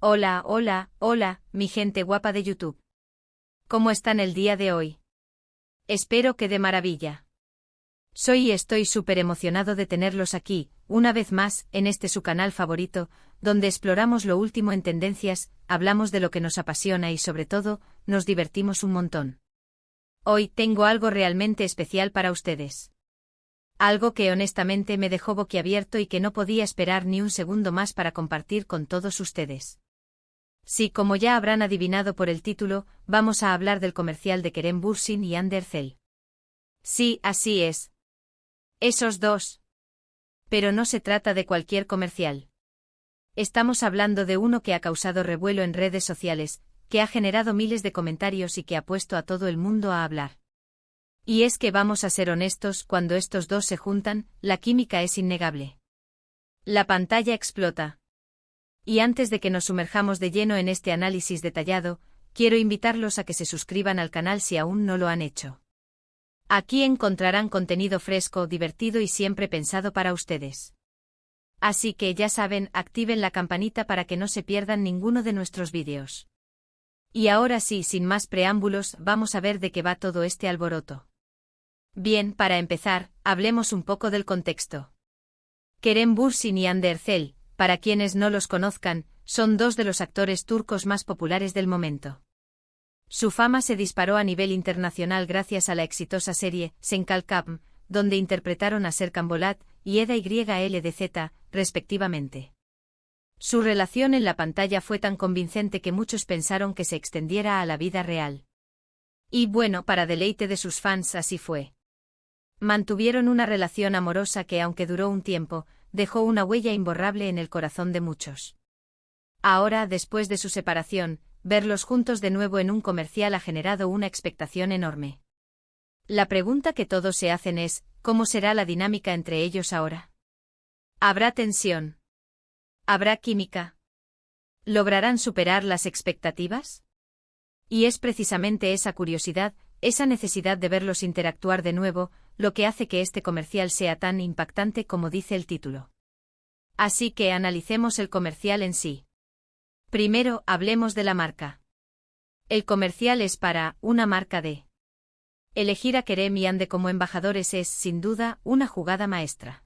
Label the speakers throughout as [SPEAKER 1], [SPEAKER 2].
[SPEAKER 1] Hola, hola, hola, mi gente guapa de YouTube. ¿Cómo están el día de hoy? Espero que de maravilla. Soy y estoy súper emocionado de tenerlos aquí, una vez más, en este su canal favorito, donde exploramos lo último en tendencias, hablamos de lo que nos apasiona y sobre todo, nos divertimos un montón. Hoy tengo algo realmente especial para ustedes. Algo que honestamente me dejó boquiabierto y que no podía esperar ni un segundo más para compartir con todos ustedes. Sí, como ya habrán adivinado por el título, vamos a hablar del comercial de Kerem Bürsin y Hande Erçel. Sí, así es. Esos dos. Pero no se trata de cualquier comercial. Estamos hablando de uno que ha causado revuelo en redes sociales, que ha generado miles de comentarios y que ha puesto a todo el mundo a hablar. Y es que vamos a ser honestos, cuando estos dos se juntan, la química es innegable. La pantalla explota. Y antes de que nos sumerjamos de lleno en este análisis detallado, quiero invitarlos a que se suscriban al canal si aún no lo han hecho. Aquí encontrarán contenido fresco, divertido y siempre pensado para ustedes. Así que ya saben, activen la campanita para que no se pierdan ninguno de nuestros vídeos. Y ahora sí, sin más preámbulos, vamos a ver de qué va todo este alboroto. Bien, para empezar, hablemos un poco del contexto. Kerem Bürsin y Hande Erçel, para quienes no los conozcan, son dos de los actores turcos más populares del momento. Su fama se disparó a nivel internacional gracias a la exitosa serie Sen Kalkam, donde interpretaron a Serkan Bolat y Eda YLDZ, respectivamente. Su relación en la pantalla fue tan convincente que muchos pensaron que se extendiera a la vida real. Y bueno, para deleite de sus fans así fue. Mantuvieron una relación amorosa que, aunque duró un tiempo, dejó una huella imborrable en el corazón de muchos. Ahora, después de su separación, verlos juntos de nuevo en un comercial ha generado una expectación enorme. La pregunta que todos se hacen es, ¿cómo será la dinámica entre ellos ahora? ¿Habrá tensión? ¿Habrá química? ¿Lograrán superar las expectativas? Y es precisamente esa curiosidad, esa necesidad de verlos interactuar de nuevo, lo que hace que este comercial sea tan impactante como dice el título. Así que analicemos el comercial en sí. Primero, hablemos de la marca. El comercial es para una marca de. Elegir a Kerem y Hande como embajadores es, sin duda, una jugada maestra.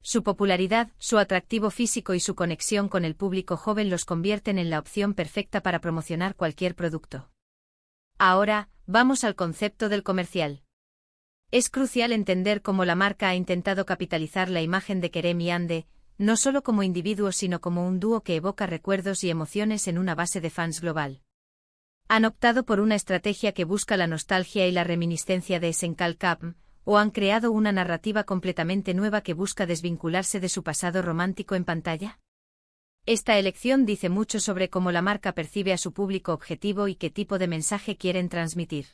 [SPEAKER 1] Su popularidad, su atractivo físico y su conexión con el público joven los convierten en la opción perfecta para promocionar cualquier producto. Ahora, vamos al concepto del comercial. Es crucial entender cómo la marca ha intentado capitalizar la imagen de Kerem y Hande, no solo como individuos sino como un dúo que evoca recuerdos y emociones en una base de fans global. Han optado por una estrategia que busca la nostalgia y la reminiscencia de Sen Kalkam, o han creado una narrativa completamente nueva que busca desvincularse de su pasado romántico en pantalla. Esta elección dice mucho sobre cómo la marca percibe a su público objetivo y qué tipo de mensaje quieren transmitir.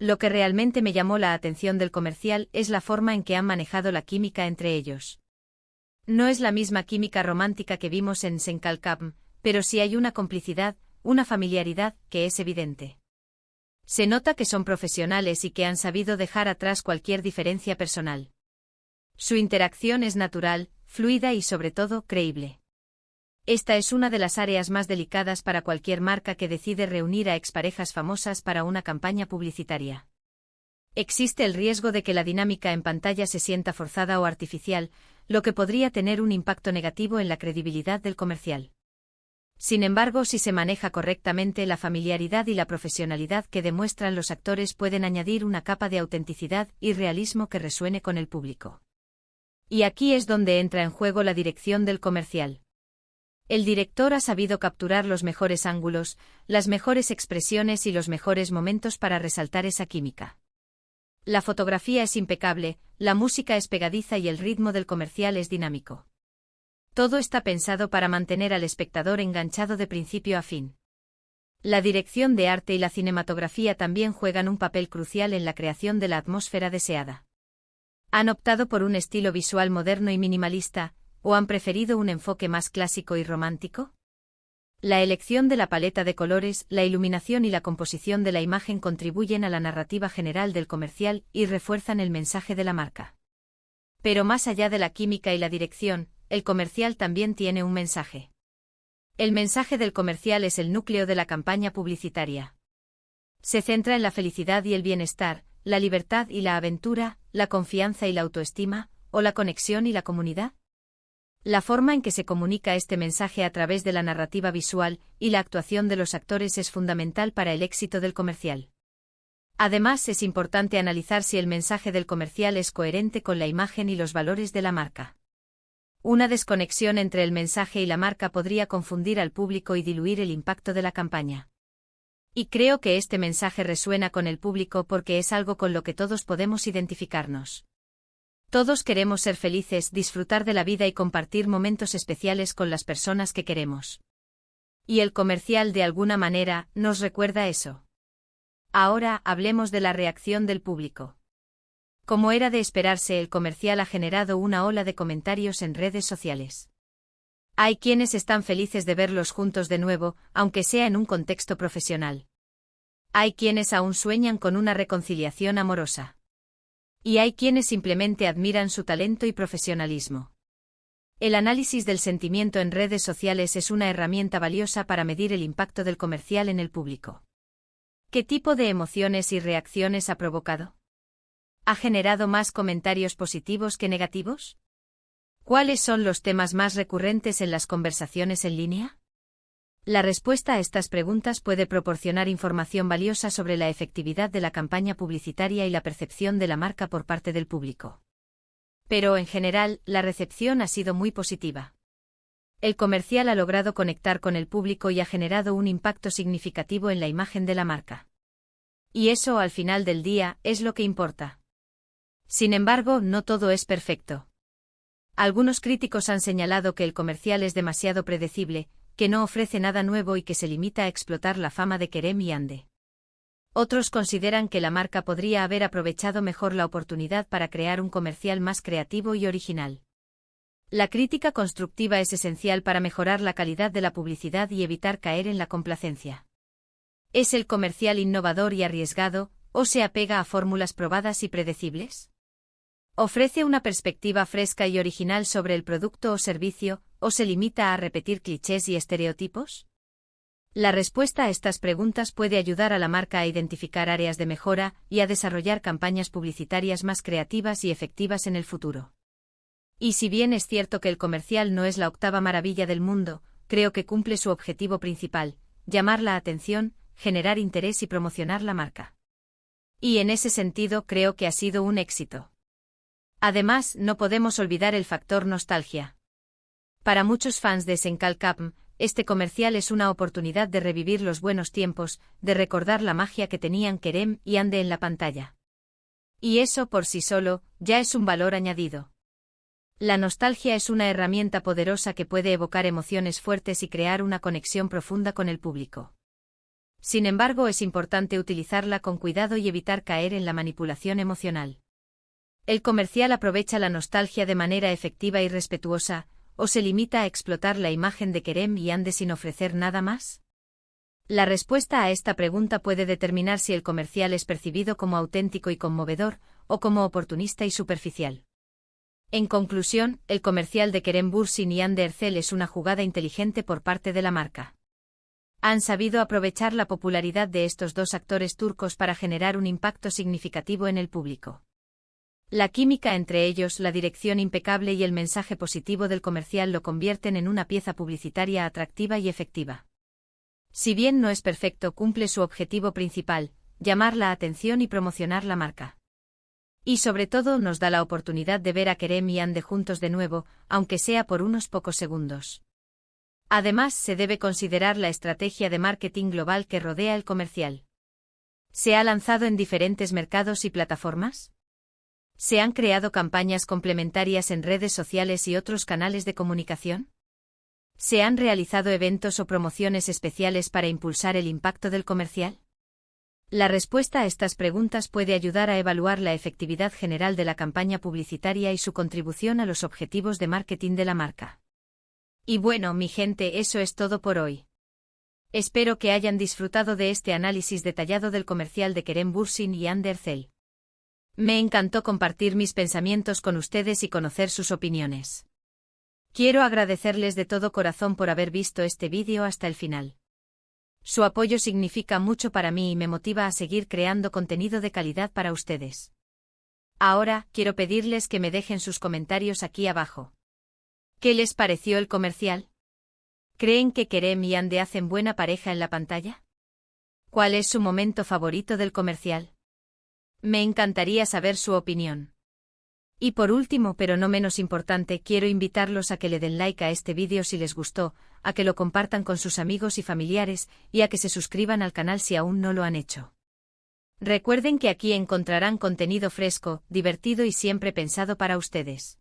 [SPEAKER 1] Lo que realmente me llamó la atención del comercial es la forma en que han manejado la química entre ellos. No es la misma química romántica que vimos en Sen Kalkam, pero sí hay una complicidad, una familiaridad, que es evidente. Se nota que son profesionales y que han sabido dejar atrás cualquier diferencia personal. Su interacción es natural, fluida y sobre todo, creíble. Esta es una de las áreas más delicadas para cualquier marca que decide reunir a exparejas famosas para una campaña publicitaria. Existe el riesgo de que la dinámica en pantalla se sienta forzada o artificial, lo que podría tener un impacto negativo en la credibilidad del comercial. Sin embargo, si se maneja correctamente, la familiaridad y la profesionalidad que demuestran los actores pueden añadir una capa de autenticidad y realismo que resuene con el público. Y aquí es donde entra en juego la dirección del comercial. El director ha sabido capturar los mejores ángulos, las mejores expresiones y los mejores momentos para resaltar esa química. La fotografía es impecable, la música es pegadiza y el ritmo del comercial es dinámico. Todo está pensado para mantener al espectador enganchado de principio a fin. La dirección de arte y la cinematografía también juegan un papel crucial en la creación de la atmósfera deseada. Han optado por un estilo visual moderno y minimalista, ¿o han preferido un enfoque más clásico y romántico? La elección de la paleta de colores, la iluminación y la composición de la imagen contribuyen a la narrativa general del comercial y refuerzan el mensaje de la marca. Pero más allá de la química y la dirección, el comercial también tiene un mensaje. El mensaje del comercial es el núcleo de la campaña publicitaria. Se centra en la felicidad y el bienestar, la libertad y la aventura, la confianza y la autoestima, o la conexión y la comunidad. La forma en que se comunica este mensaje a través de la narrativa visual y la actuación de los actores es fundamental para el éxito del comercial. Además, es importante analizar si el mensaje del comercial es coherente con la imagen y los valores de la marca. Una desconexión entre el mensaje y la marca podría confundir al público y diluir el impacto de la campaña. Y creo que este mensaje resuena con el público porque es algo con lo que todos podemos identificarnos. Todos queremos ser felices, disfrutar de la vida y compartir momentos especiales con las personas que queremos. Y el comercial, de alguna manera, nos recuerda eso. Ahora hablemos de la reacción del público. Como era de esperarse, el comercial ha generado una ola de comentarios en redes sociales. Hay quienes están felices de verlos juntos de nuevo, aunque sea en un contexto profesional. Hay quienes aún sueñan con una reconciliación amorosa. Y hay quienes simplemente admiran su talento y profesionalismo. El análisis del sentimiento en redes sociales es una herramienta valiosa para medir el impacto del comercial en el público. ¿Qué tipo de emociones y reacciones ha provocado? ¿Ha generado más comentarios positivos que negativos? ¿Cuáles son los temas más recurrentes en las conversaciones en línea? La respuesta a estas preguntas puede proporcionar información valiosa sobre la efectividad de la campaña publicitaria y la percepción de la marca por parte del público. Pero en general, la recepción ha sido muy positiva. El comercial ha logrado conectar con el público y ha generado un impacto significativo en la imagen de la marca. Y eso, al final del día, es lo que importa. Sin embargo, no todo es perfecto. Algunos críticos han señalado que el comercial es demasiado predecible, que no ofrece nada nuevo y que se limita a explotar la fama de Kerem y Ande. Otros consideran que la marca podría haber aprovechado mejor la oportunidad para crear un comercial más creativo y original. La crítica constructiva es esencial para mejorar la calidad de la publicidad y evitar caer en la complacencia. ¿Es el comercial innovador y arriesgado, o se apega a fórmulas probadas y predecibles? ¿Ofrece una perspectiva fresca y original sobre el producto o servicio, o se limita a repetir clichés y estereotipos? La respuesta a estas preguntas puede ayudar a la marca a identificar áreas de mejora y a desarrollar campañas publicitarias más creativas y efectivas en el futuro. Y si bien es cierto que el comercial no es la octava maravilla del mundo, creo que cumple su objetivo principal: llamar la atención, generar interés y promocionar la marca. Y en ese sentido creo que ha sido un éxito. Además, no podemos olvidar el factor nostalgia. Para muchos fans de Senkalkapm, este comercial es una oportunidad de revivir los buenos tiempos, de recordar la magia que tenían Kerem y Ande en la pantalla. Y eso por sí solo, ya es un valor añadido. La nostalgia es una herramienta poderosa que puede evocar emociones fuertes y crear una conexión profunda con el público. Sin embargo, es importante utilizarla con cuidado y evitar caer en la manipulación emocional. ¿El comercial aprovecha la nostalgia de manera efectiva y respetuosa, o se limita a explotar la imagen de Kerem y Ande sin ofrecer nada más? La respuesta a esta pregunta puede determinar si el comercial es percibido como auténtico y conmovedor, o como oportunista y superficial. En conclusión, el comercial de Kerem Bürsin y Hande Erçel es una jugada inteligente por parte de la marca. Han sabido aprovechar la popularidad de estos dos actores turcos para generar un impacto significativo en el público. La química entre ellos, la dirección impecable y el mensaje positivo del comercial lo convierten en una pieza publicitaria atractiva y efectiva. Si bien no es perfecto, cumple su objetivo principal: llamar la atención y promocionar la marca. Y sobre todo nos da la oportunidad de ver a Kerem y Hande juntos de nuevo, aunque sea por unos pocos segundos. Además, se debe considerar la estrategia de marketing global que rodea el comercial. ¿Se ha lanzado en diferentes mercados y plataformas? ¿Se han creado campañas complementarias en redes sociales y otros canales de comunicación? ¿Se han realizado eventos o promociones especiales para impulsar el impacto del comercial? La respuesta a estas preguntas puede ayudar a evaluar la efectividad general de la campaña publicitaria y su contribución a los objetivos de marketing de la marca. Y bueno, mi gente, eso es todo por hoy. Espero que hayan disfrutado de este análisis detallado del comercial de Kerem Bürsin y Hande Erçel. Me encantó compartir mis pensamientos con ustedes y conocer sus opiniones. Quiero agradecerles de todo corazón por haber visto este vídeo hasta el final. Su apoyo significa mucho para mí y me motiva a seguir creando contenido de calidad para ustedes. Ahora, quiero pedirles que me dejen sus comentarios aquí abajo. ¿Qué les pareció el comercial? ¿Creen que Kerem y Ande hacen buena pareja en la pantalla? ¿Cuál es su momento favorito del comercial? Me encantaría saber su opinión. Y por último, pero no menos importante, quiero invitarlos a que le den like a este vídeo si les gustó, a que lo compartan con sus amigos y familiares, y a que se suscriban al canal si aún no lo han hecho. Recuerden que aquí encontrarán contenido fresco, divertido y siempre pensado para ustedes.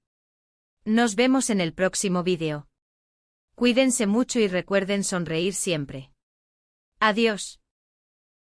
[SPEAKER 1] Nos vemos en el próximo vídeo. Cuídense mucho y recuerden sonreír siempre. Adiós.